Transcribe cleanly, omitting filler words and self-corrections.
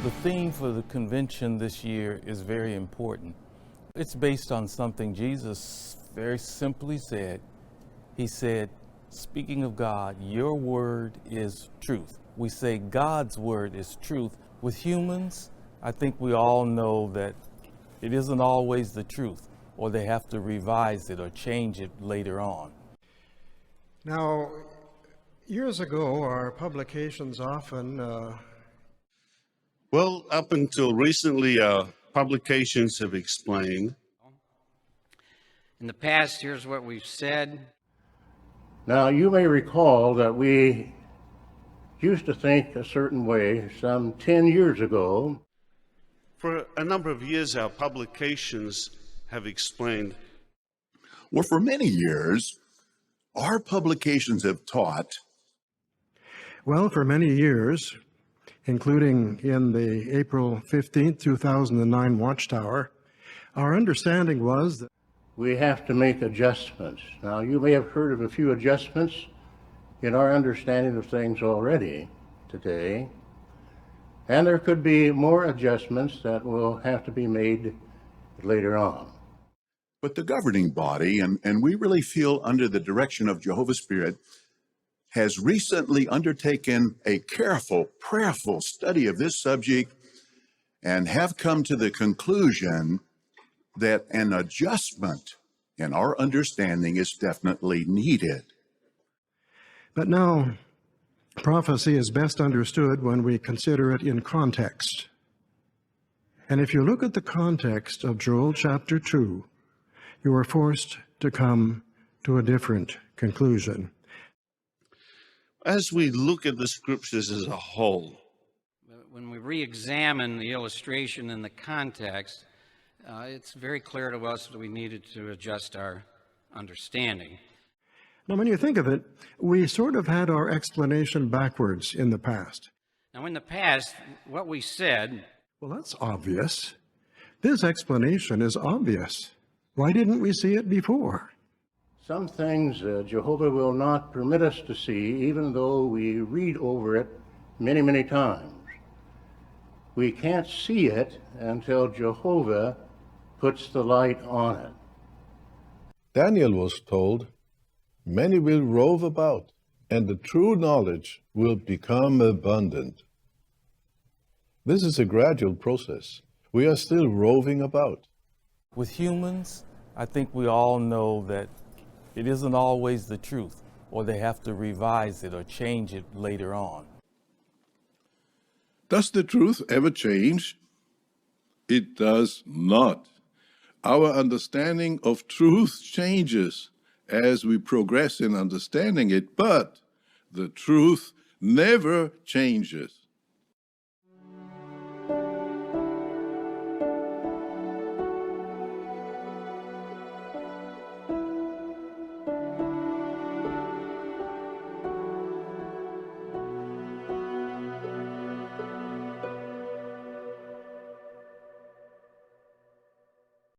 The theme for the convention this year is very important. It's based on something Jesus very simply said. He said, speaking of God, your word is truth. We say God's word is truth. With humans, I think we all know that it isn't always the truth, or they have to revise it or change it later on. Now, years ago, our publications often Well, up until recently, publications have explained. In the past, here's what we've said. Now, you may recall that we used to think a certain way some 10 years ago. For a number of years, our publications have explained. Well, for many years, our publications have taught. Well, for many years, including in the April 15, 2009 Watchtower, our understanding was that We have to make adjustments. Now, you may have heard of a few adjustments in our understanding of things already today, and there could be more adjustments that will have to be made later on. But the governing body, and we really feel under the direction of Jehovah's Spirit, has recently undertaken a careful, prayerful study of this subject and have come to the conclusion that an adjustment in our understanding is definitely needed. But now, prophecy is best understood when we consider it in context. And if you look at the context of Joel chapter 2, you are forced to come to a different conclusion. As we look at the scriptures as a whole, When we re-examine the illustration in the context, it's very clear to us that we needed to adjust our understanding. Now, when you think of it, we sort of had our explanation backwards in the past. Now, in the past, what we said, Well, that's obvious. This explanation is obvious. Why didn't we see it before? Some things Jehovah will not permit us to see, even though we read over it many, many times. We can't see it until Jehovah puts the light on it. Daniel was told, many will rove about, and the true knowledge will become abundant. This is a gradual process. We are still roving about. With humans, I think we all know that it isn't always the truth, or they have to revise it or change it later on. Does the truth ever change? It does not. Our understanding of truth changes as we progress in understanding it, but the truth never changes.